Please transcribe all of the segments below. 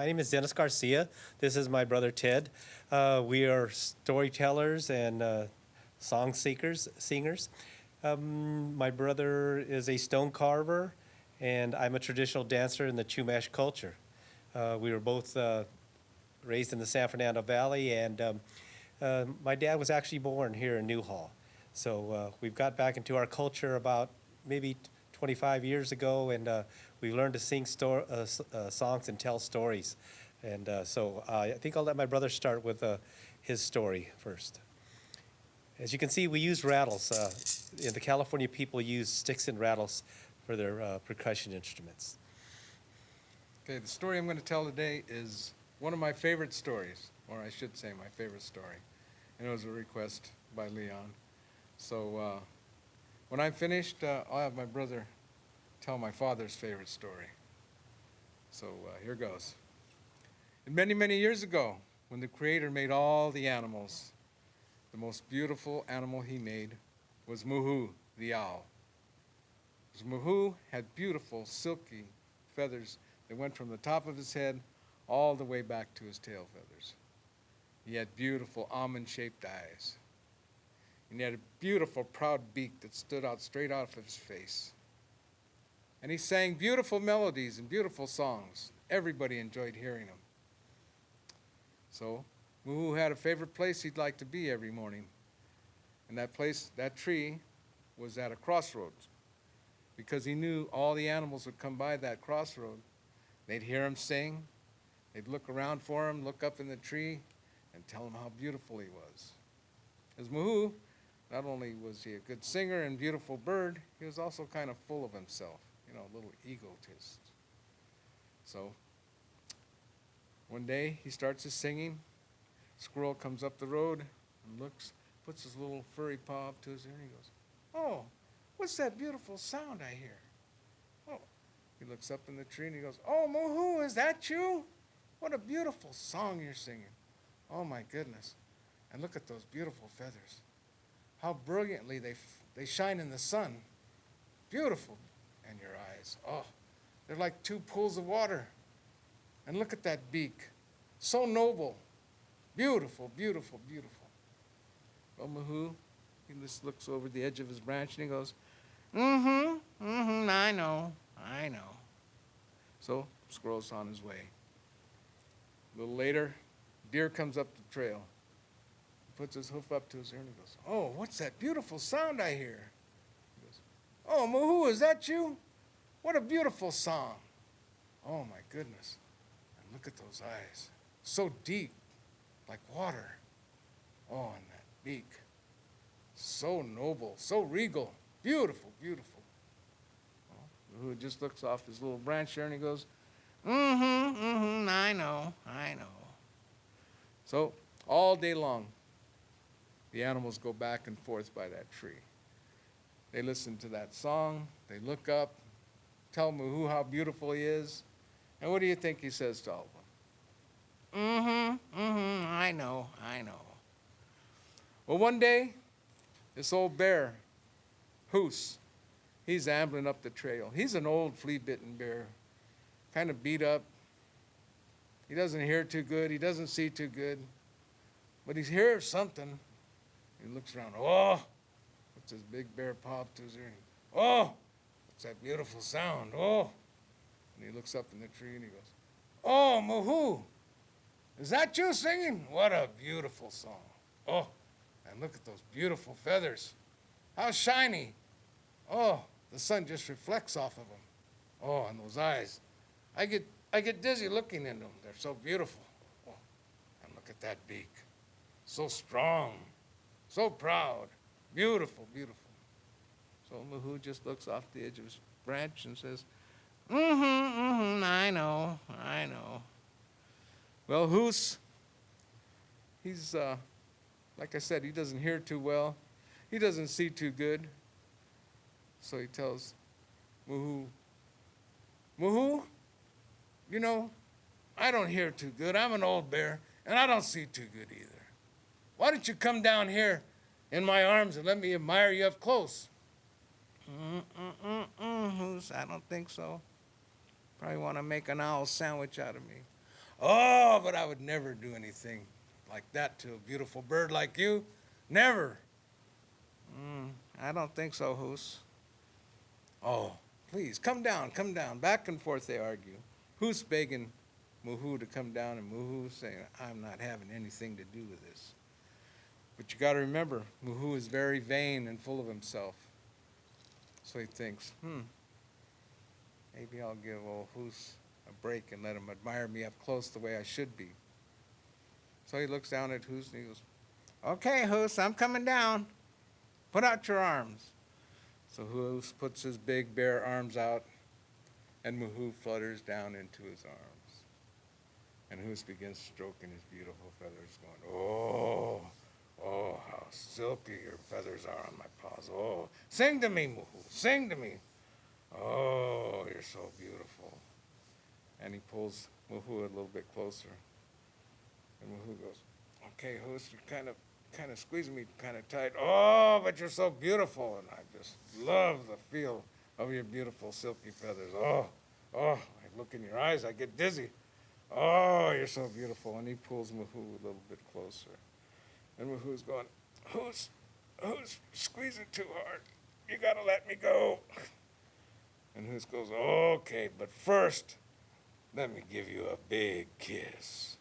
My name is Dennis Garcia. This is my brother Ted. We are storytellers and song singers. My brother is a stone carver, and I'm a traditional dancer in the Chumash culture. We were both raised in the San Fernando Valley, and my dad was actually born here in Newhall. So we've got back into our culture about maybe 25 years ago, and we learned to sing songs and tell stories. And so I think I'll let my brother start with his story first. As you can see, we use rattles. The California people use sticks and rattles for their percussion instruments. Okay, the story I'm going to tell today is one of my favorite stories, or I should say my favorite story. And it was a request by Leon. So when I'm finished, I'll have my brother tell my father's favorite story. So here goes. And many, many years ago, when the Creator made all the animals, the most beautiful animal he made was Muhoo the Owl. Because Muhoo had beautiful, silky feathers that went from the top of his head all the way back to his tail feathers. He had beautiful almond-shaped eyes. And he had a beautiful, proud beak that stood out straight off of his face. And he sang beautiful melodies and beautiful songs. Everybody enjoyed hearing him. So Muhoo had a favorite place he'd like to be every morning. And that place, that tree, was at a crossroads. Because he knew all the animals would come by that crossroad. They'd hear him sing. They'd look around for him, look up in the tree, and tell him how beautiful he was. As Muhoo, not only was he a good singer and beautiful bird, he was also kind of full of himself, a little egotist. So one day he starts his singing. Squirrel comes up the road and looks, puts his little furry paw up to his ear, and he goes, "Oh, what's that beautiful sound I hear?" Oh, he looks up in the tree and he goes, "Oh, Muhoo, is that you? What a beautiful song you're singing. Oh my goodness. And look at those beautiful feathers. How brilliantly they shine in the sun. Beautiful. And your eyes, oh, they're like two pools of water. And look at that beak. So noble. Beautiful, beautiful, beautiful." Well, Muhoo, he just looks over the edge of his branch and he goes, I know. So, squirrel's on his way. A little later, deer comes up the trail. Puts his hoof up to his ear and he goes, "Oh, what's that beautiful sound I hear?" He goes, "Oh, Muhoo, is that you? What a beautiful song. Oh, my goodness. And look at those eyes. So deep, like water. Oh, and that beak. So noble, so regal. Beautiful, beautiful." Well, Muhoo just looks off his little branch there and he goes, I know. So all day long, the animals go back and forth by that tree. They listen to that song. They look up, tell Muhoo how beautiful he is. And what do you think he says to all of them? I know. Well, one day, this old bear, Hus, he's ambling up the trail. He's an old flea-bitten bear, kind of beat up. He doesn't hear too good. He doesn't see too good. But he hears something. He looks around. Oh, puts his big bear paw up to his ear. And oh, what's that beautiful sound? Oh. And he looks up in the tree and he goes, "Oh, Muhoo, is that you singing? What a beautiful song. Oh, and look at those beautiful feathers. How shiny. Oh, the sun just reflects off of them. Oh, and those eyes. I get dizzy looking into them. They're so beautiful. Oh, and look at that beak. So strong. So proud. Beautiful, beautiful." So Muhoo just looks off the edge of his branch and says, I know. Well, Hus, he's, like I said, he doesn't hear too well. He doesn't see too good. So he tells Muhoo, "Muhoo, I don't hear too good. I'm an old bear, and I don't see too good either. Why don't you come down here in my arms and let me admire you up close?" Hus, I don't think so. Probably want to make an owl sandwich out of me. Oh, but I would never do anything like that to a beautiful bird like you. Never. I don't think so, Hus. Oh, please, come down, come down. Back and forth they argue. Hus begging Muhoo to come down, and Muhoo saying, I'm not having anything to do with this. But you got to remember, Muhoo is very vain and full of himself. So he thinks, maybe I'll give old Hus a break and let him admire me up close the way I should be. So he looks down at Hus and he goes, okay, Hus, I'm coming down. Put out your arms. So Hus puts his big bare arms out, and Muhoo flutters down into his arms. And Hus begins stroking his beautiful feathers, going, oh, how silky your feathers are on my paws. Oh, sing to me, Muhoo, sing to me. Oh, you're so beautiful. And he pulls Muhoo a little bit closer. And Muhoo goes, okay, Hus, you're kind of squeezing me kind of tight. Oh, but you're so beautiful. And I just love the feel of your beautiful silky feathers. Oh, I look in your eyes, I get dizzy. Oh, you're so beautiful. And he pulls Muhoo a little bit closer. And Muhoo's going, Hus, squeezing too hard. You got to let me go. And Hus goes, okay, but first, let me give you a big kiss.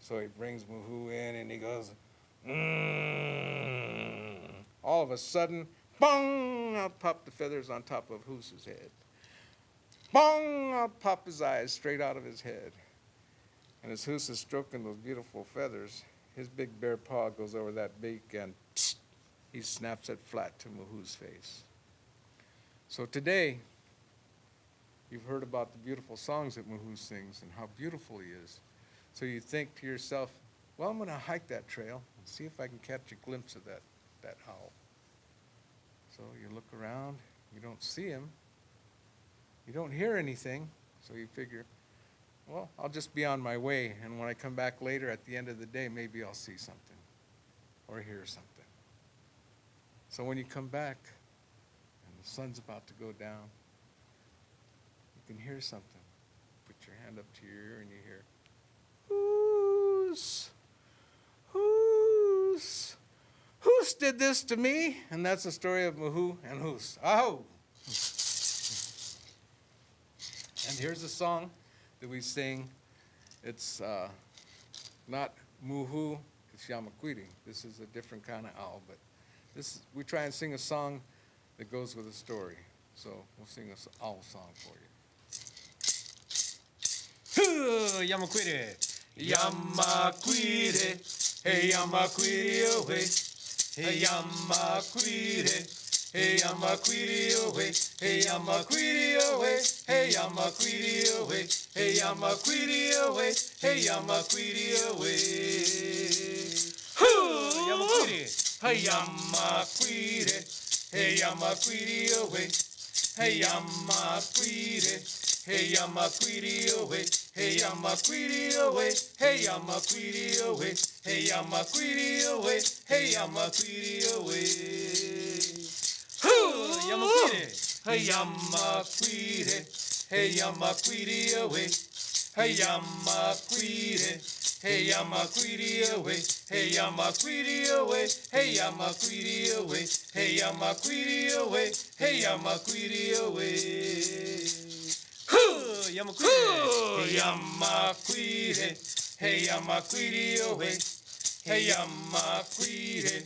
So he brings Muhoo in and he goes, All of a sudden, bong, out pop the feathers on top of Hus's head. Bong, out pop his eyes straight out of his head. And as Hus is stroking those beautiful feathers, his big bare paw goes over that beak and he snaps it flat to Muhoo's face. So today, you've heard about the beautiful songs that Muhoo sings and how beautiful he is. So you think to yourself, well, I'm going to hike that trail and see if I can catch a glimpse of that owl. So you look around, you don't see him, you don't hear anything, so you figure, well, I'll just be on my way, and when I come back later at the end of the day, maybe I'll see something or hear something. So when you come back and the sun's about to go down, you can hear something. Put your hand up to your ear and you hear, Hus did this to me. And that's the story of Muhoo and Hus. Aho! And here's a song that we sing. It's not Muhoo, it's Yamaquiri. This is a different kind of owl, but we try and sing a song that goes with a story. So we'll sing an owl song for you. Yamaquiri. Yamaquiri, hey Yamaquiri away, hey Yamaquiri, hey Yamaquiri away, hey Yamaquiri away, hey Yamaquiri away, hey Yamaquiri away, hey Yamaquiri away. Yamaquiri, hey Yamaquiri, hey Yamaquiri away, hey Yamaquiri. Hey Yamaquiri away, hey Yamaquiri away, hey Yamaquiri away, hey Yamaquiri away, hey Yamaquiri away. Yamaquiri, hey Yamaquiri, hey Yamaquiri away, hey Yamaquiri, hey Yamaquiri away, hey Yamaquiri away, hey Yamaquiri away, hey Yamaquiri away, hey Yamaquiri away. Yamaquiri, hey Yamaquiri away, hey Yamaquiri,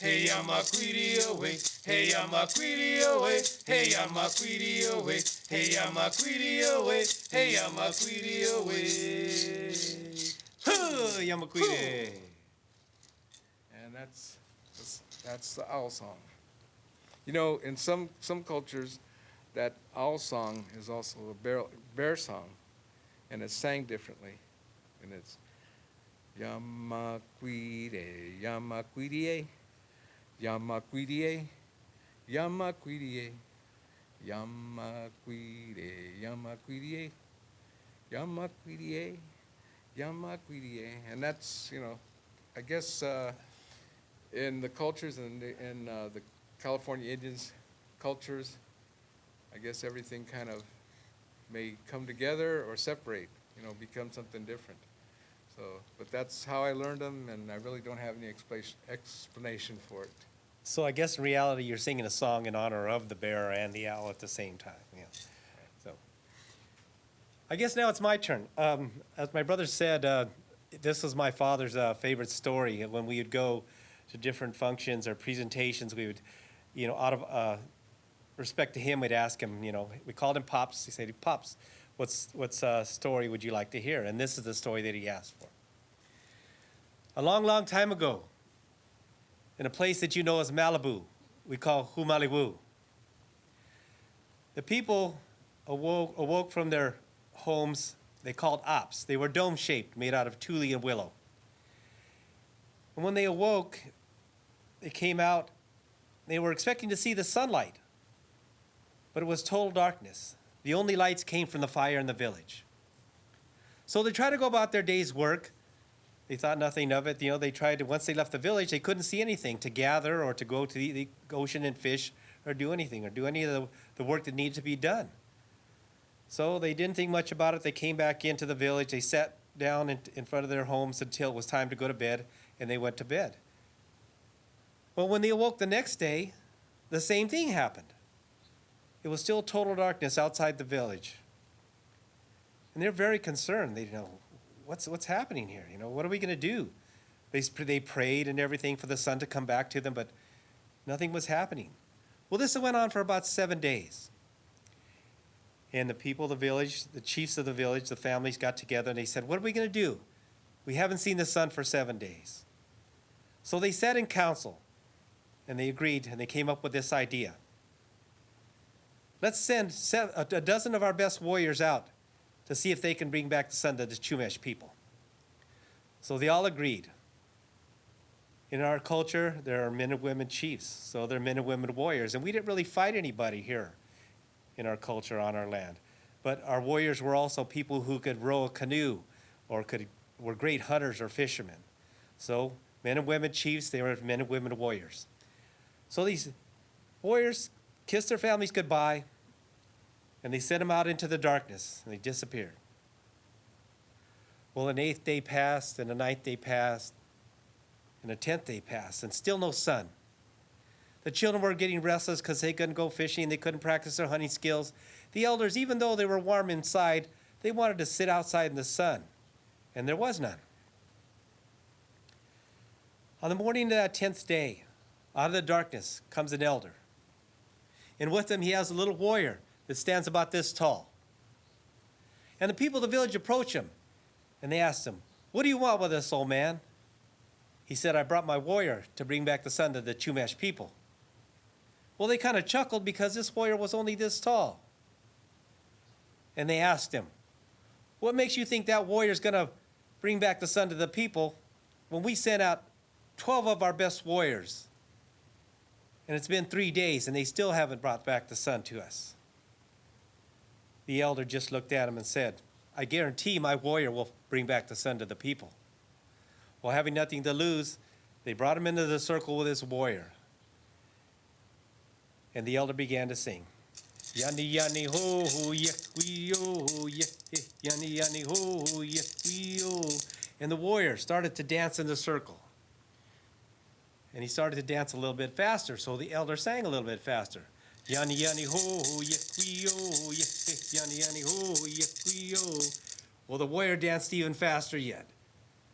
hey Yamaquiri away, hey Yamaquiri away, hey Yamaquiri away, hey Yamaquiri away, hey Yamaquiri away. Yamaquiri. And that's the owl song. You know, in some cultures, that owl song is also a bear song, and it's sang differently. And it's Yamaquiri, Yamaquiri, Yamaquiri, Yamaquiri, Yamaquiri, Yamaquiri, Yamaquiri, Yamaquiri. And that's, you know, I guess in the cultures and in the California Indians cultures, I guess everything kind of may come together or separate, you know, become something different. So, but that's how I learned them, and I really don't have any explanation for it. So I guess in reality, you're singing a song in honor of the bear and the owl at the same time. Yeah. So I guess now it's my turn. As my brother said, this was my father's favorite story. When we would go to different functions or presentations, we would, out of respect to him, we'd ask him, we called him Pops. He said, Pops, what's story would you like to hear? And this is the story that he asked for. A long, long time ago, in a place that you know as Malibu, we call Malibu. The people awoke from their homes they called ops. They were dome-shaped, made out of tule and willow. And when they awoke, they came out. They were expecting to see the sunlight, but it was total darkness. The only lights came from the fire in the village. So they tried to go about their day's work. They thought nothing of it. They tried to, once they left the village, they couldn't see anything to gather or to go to the ocean and fish or do anything or do any of the work that needed to be done. So they didn't think much about it. They came back into the village. They sat down in front of their homes until it was time to go to bed, and they went to bed. Well, when they awoke the next day, the same thing happened. It was still total darkness outside the village. And they're very concerned. They what's happening here? What are we going to do? They prayed and everything for the sun to come back to them, but nothing was happening. Well, this went on for about 7 days. And the people of the village, the chiefs of the village, the families got together and they said, what are we going to do? We haven't seen the sun for 7 days. So they sat in council and they agreed and they came up with this idea. Let's send a dozen of our best warriors out to see if they can bring back the sun to the Chumash people. So they all agreed. In our culture, there are men and women chiefs, so they're men and women warriors. And we didn't really fight anybody here in our culture on our land. But our warriors were also people who could row a canoe or were great hunters or fishermen. So men and women chiefs, they were men and women warriors. So these warriors kissed their families goodbye, and they sent them out into the darkness, and they disappeared. Well, an 8th day passed, and a 9th day passed, and a 10th day passed, and still no sun. The children were getting restless because they couldn't go fishing, they couldn't practice their hunting skills. The elders, even though they were warm inside, they wanted to sit outside in the sun, and there was none. On the morning of that 10th day, out of the darkness comes an elder. And with him, he has a little warrior that stands about this tall. And the people of the village approach him, and they asked him, what do you want with us, old man? He said, I brought my warrior to bring back the sun to the Chumash people. Well, they kind of chuckled because this warrior was only this tall. And they asked him, what makes you think that warrior is going to bring back the sun to the people when we sent out 12 of our best warriors? And it's been 3 days, and they still haven't brought back the sun to us. The elder just looked at him and said, I guarantee my warrior will bring back the sun to the people. Well, having nothing to lose, they brought him into the circle with his warrior. And the elder began to sing. Yanni, yanni, ho, ho, yeah, wee, oh, yeah, yanni, yanni, ho, ho, yeah, wee, oh. And the warrior started to dance in the circle. And he started to dance a little bit faster, so the elder sang a little bit faster. Yanni, yanni, ho, ho, yeah, wee, oh, yeah, yanni, yanni, ho, yeah, wee, oh. Well, the warrior danced even faster yet.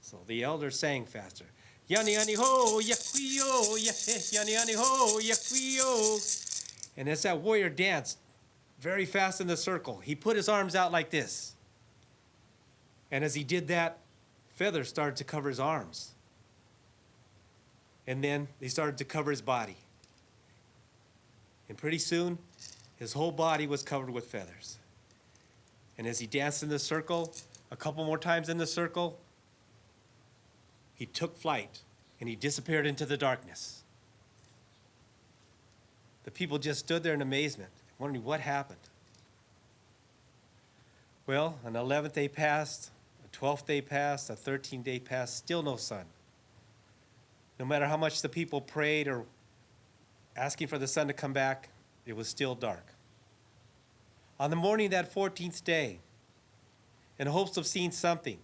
So the elder sang faster. Yanni, yanni, ho, yeah, wee, oh, yeah, yanni, yanni, ho, yeah, wee, oh. And as that warrior danced very fast in the circle, he put his arms out like this. And as he did that, feathers started to cover his arms. And then they started to cover his body. And pretty soon, his whole body was covered with feathers. And as he danced in the circle, a couple more times in the circle, he took flight and he disappeared into the darkness. The people just stood there in amazement, wondering what happened. Well, an 11th day passed, a 12th day passed, a 13th day passed, still no sun. No matter how much the people prayed or asking for the sun to come back, it was still dark. On the morning of that 14th day, in hopes of seeing something,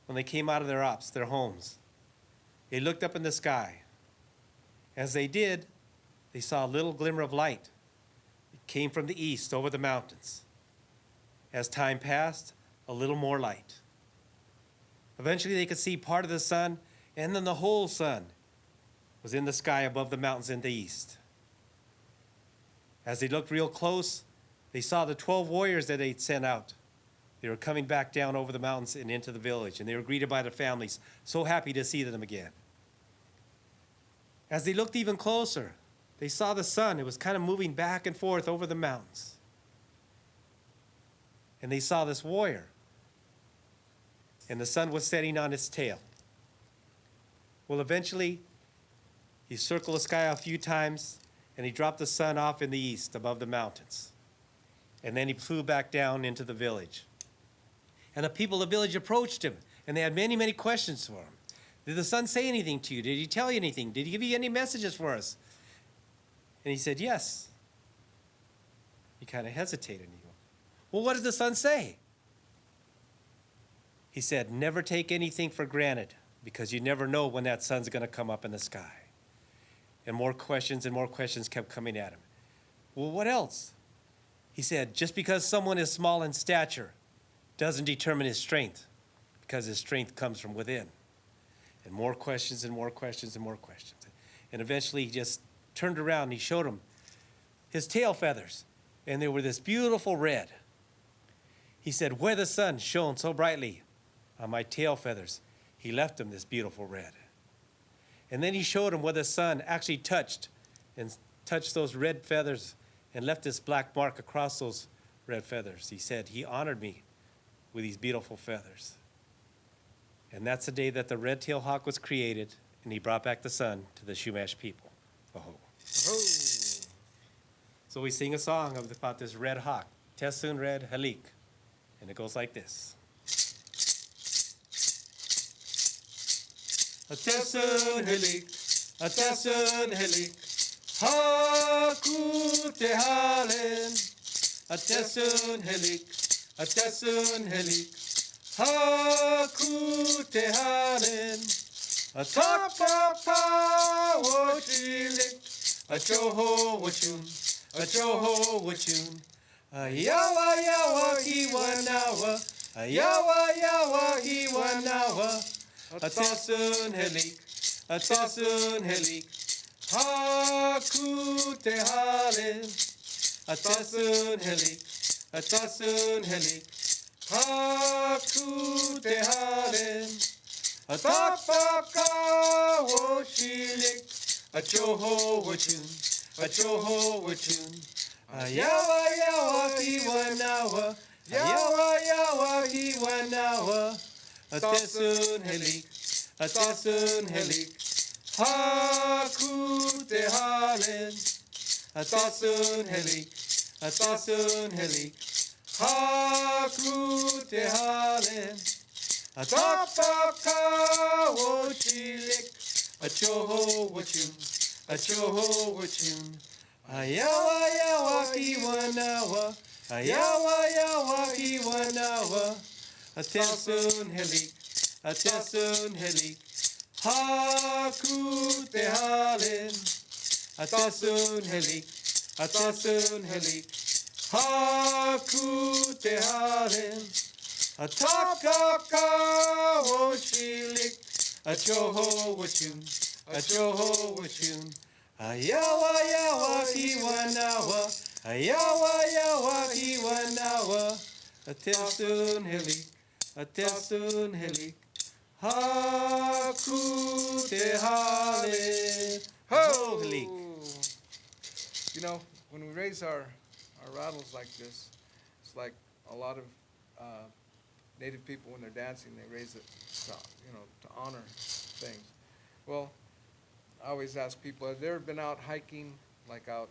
when they came out of their ops, their homes, they looked up in the sky. As they did, they saw a little glimmer of light. It came from the east over the mountains. As time passed, a little more light. Eventually, they could see part of the sun, and then the whole sun was in the sky above the mountains in the east. As they looked real close, they saw the 12 warriors that they'd sent out. They were coming back down over the mountains and into the village, and they were greeted by their families, so happy to see them again. As they looked even closer, they saw the sun. It was kind of moving back and forth over the mountains. And they saw this warrior, and the sun was setting on its tail. Well, eventually, he circled the sky a few times, and he dropped the sun off in the east above the mountains. And then he flew back down into the village. And the people of the village approached him, and they had many, many questions for him. Did the sun say anything to you? Did he tell you anything? Did he give you any messages for us? And he said, yes. He kind of hesitated. And he goes, well, what did the sun say? He said, never take anything for granted, because you never know when that sun's going to come up in the sky. And more questions kept coming at him. Well, what else? He said, just because someone is small in stature doesn't determine his strength, because his strength comes from within. And more questions and more questions and more questions. And eventually he just turned around and he showed him his tail feathers, and they were this beautiful red. He said, where the sun shone so brightly on my tail feathers, he left him this beautiful red. And then he showed him where the sun actually touched those red feathers and left this black mark across those red feathers. He said, he honored me with these beautiful feathers. And that's the day that the red-tailed hawk was created, and he brought back the sun to the Chumash people. Oh. Oh. So we sing a song about this red hawk, Tesun Red Halik. And it goes like this. Tesun Halik, Haku Tehalen. Tesun Halik, Haku Tehalen. Atapapa Wachilik, Achoho Wachun. Ayawa Hiwanawa, Ayawa Hiwanawa. Tesun Halik, Haku Tehalen. Tesun Halik, Haku Tehalen. Atapaka Washilik, Achoho Wachun. Ayawa Hiwanawa, Ayawa Hiwanawa. Tesun Halik, Haku Tehalen. Tesun Halik, Haku Tehalen. Atapaka Washilik, Achoho Wachun. Ayawa Hiwanawa, Ayawa Hiwanawa. Tesun Halik, Haku Tehalen. Tesun Halik, Haku Tehalen. Atapaka Washilik, Achoho Wachun. Ayawa Hiwanawa, Ayawa Hiwanawa. Tesun Halik, Haku Tehalen. Ho! Halik. You know, when we raise our rattles like this, it's like a lot of Native people, when they're dancing, they raise it to honor things. Well, I always ask people, have they ever been out hiking, like out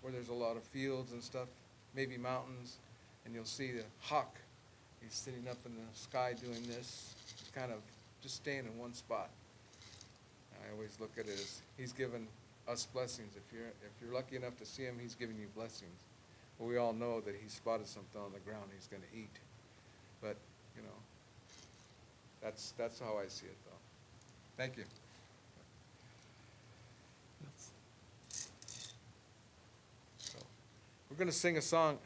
where there's a lot of fields and stuff, maybe mountains, and you'll see the hawk. He's sitting up in the sky doing this, kind of just staying in one spot. I always look at it as he's given us blessings. If you're lucky enough to see him, he's giving you blessings. But we all know that he spotted something on the ground he's going to eat. But, That's how I see it, though. Thank you. So, we're going to sing a song.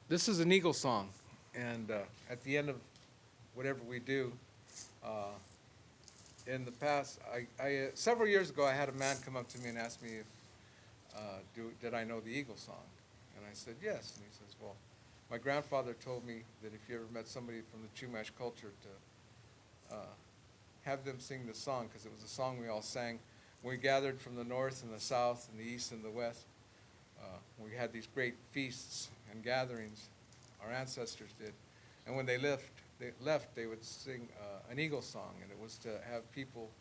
This is an eagle song, and at the end of whatever we do, in the past, several years ago, I had a man come up to me and ask me if did I know the eagle song, and I said yes. And he says, well, my grandfather told me that if you ever met somebody from the Chumash culture, to have them sing this song, because it was a song we all sang when we gathered from the north and the south and the east and the west. We had these great feasts and gatherings, our ancestors did, and when they left, they would sing an eagle song, and it was to have people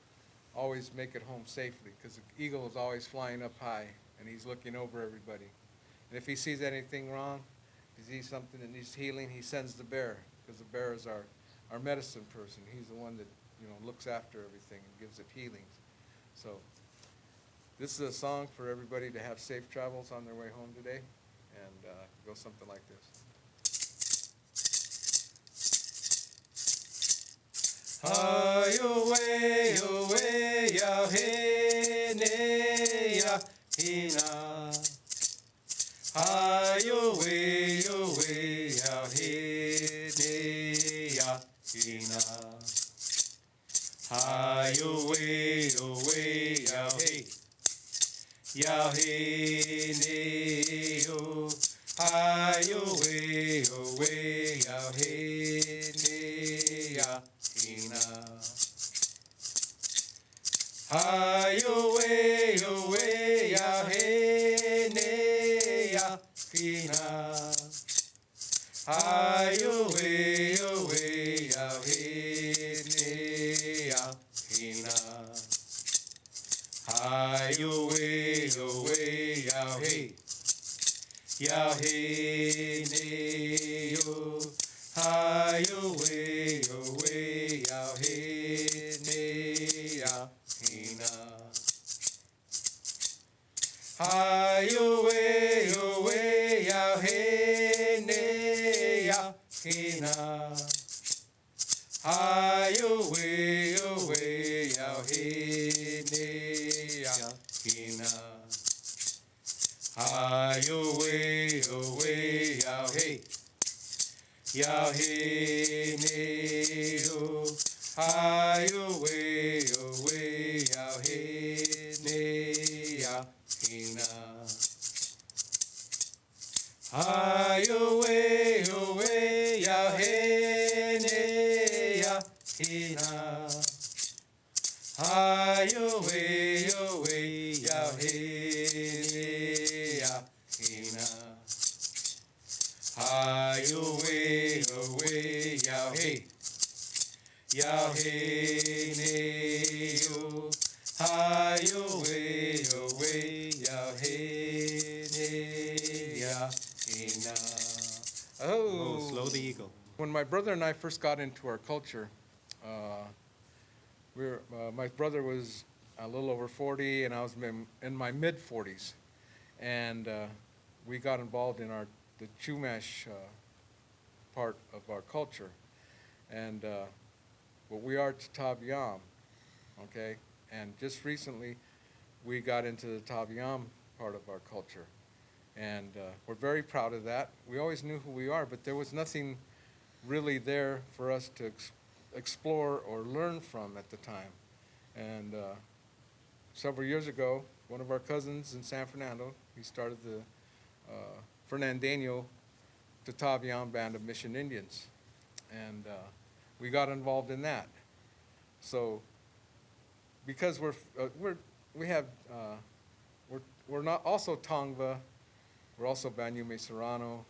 always make it home safely, because the eagle is always flying up high, and he's looking over everybody. And if he sees anything wrong, if he sees something that needs healing, he sends the bear, because the bear is our medicine person. He's the one that, you know, looks after everything and gives it healings. So this is a song for everybody to have safe travels on their way home today, and go something like this. Hi-yo-way, yo-way, ya-hey, ne, ya-hina. Hi-yo-way, yo-way, ya-hey, ne, ya-hina. Hi-yo-way, yo-way, ya-hey, ya-hey, ne, yo. Hi-yo-way, yo-way, ya-hey, ne, ya-hina. Hi-yo-way, yo-way, ya-hey, ne, ya-hina. Hi-yo-way, yo-way, ya-hey, ne, ya-hina. Hi-yo-way, yo-way, ya-hey, ya-hey, ne, yo. Hi-yo-way, yo-way, ya-hey, ne, ya-hina. Hi-yo-way, yo-way, ya-hey, ne, ya-hina. Hi-yo-way, yo-way, ya-hey, ne, ya-hina. Hi-yo-way, yo-way, ya-hey, ya-hey, ne, yo. Hi-yo-way, yo-way, ya-hey, ne, ya-hina. Hi-yo-way, yo-way, ya-hey, ne, ya-hina. Hi-yo-way, yo-way, ya-hey, ne, ya-hina. Hi-yo-way, yo-way, ya-hey, ya-hey, ne, yo. Hi-yo-way, yo-way, ya-hey, ne, ya-hina. Oh, slow the eagle. When my brother and I first got into our culture, my brother was a little over 40, and I was in my mid-40s, and we got involved in the Chumash part of our culture, and we are Tataviam, okay? And just recently, we got into the Tataviam part of our culture, and we're very proud of that. We always knew who we are, but there was nothing really there for us to explore or learn from at the time. And several years ago, one of our cousins in San Fernando, he started the Fernandeno-Tataviam band of Mission Indians, and we got involved in that. So, because we're not also Tongva, we're also Vanity Serrano,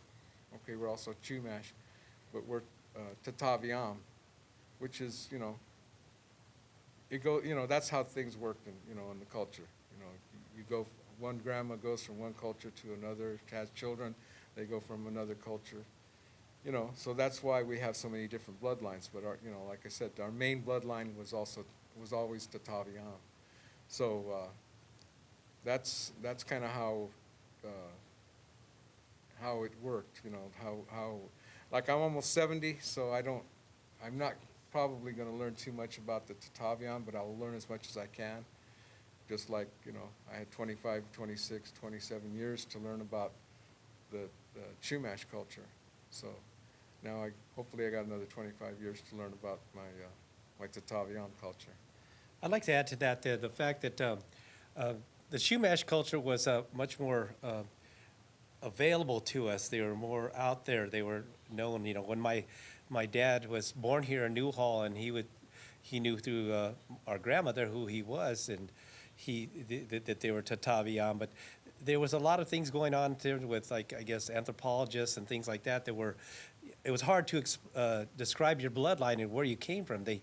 okay, we're also Chumash, but we're Tataviam, which is, that's how things work in the culture. You go, one grandma goes from one culture to another, has children, they go from another culture. So that's why we have so many different bloodlines. But like I said, our main bloodline was always Tataviam. So that's kind of how it worked. How like I'm almost 70, so I'm not probably going to learn too much about the Tataviam, but I'll learn as much as I can. Just like, I had 25, 26, 27 years to learn about the Chumash culture. So now hopefully I got another 25 years to learn about my Tataviam culture. I'd like to add to that the fact that the Chumash culture was much more available to us. They were more out there. They were known. When my dad was born here in Newhall, and he knew through our grandmother who he was, and that they were Tataviam. But there was a lot of things going on there with, like, I guess, anthropologists and things like that. It was hard to describe your bloodline and where you came from. When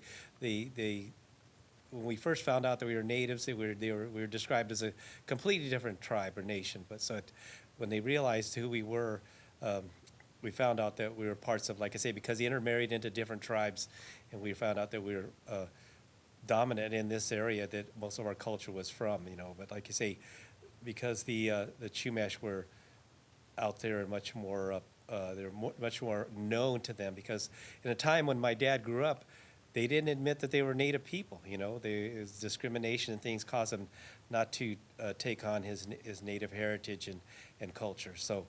we first found out that we were natives, we were described as a completely different tribe or nation. But when they realized who we were, we found out that we were parts of, like I say, because they intermarried into different tribes, and we found out that we were dominant in this area that most of our culture was from. But like you say, because the Chumash were out there and much more, much more known to them. Because in a time when my dad grew up, they didn't admit that they were Native people. There was discrimination and things caused him not to take on his Native heritage and culture. So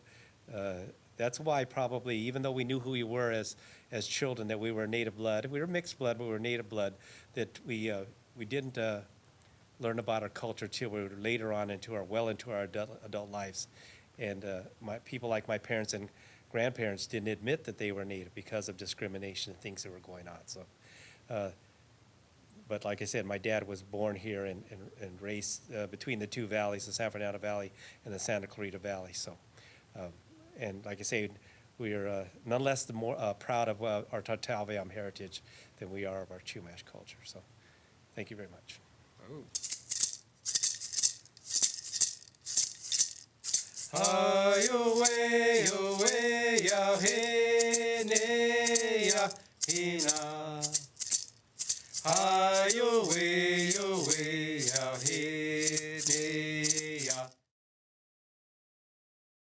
that's why probably, even though we knew who we were as children, that we were Native blood, we were mixed blood, but we were Native blood, that we didn't learn about our culture till we were later on into our adult lives. And people like my parents and grandparents didn't admit that they were Native because of discrimination and things that were going on. So. But like I said, my dad was born here and raised between the two valleys, the San Fernando Valley and the Santa Clarita Valley. So, and like I say, we are nonetheless more proud of our Tataviam heritage than we are of our Chumash culture. So, thank you very much. Oh. Hi-yo-way, yo-way, ya-hey-ne-ya,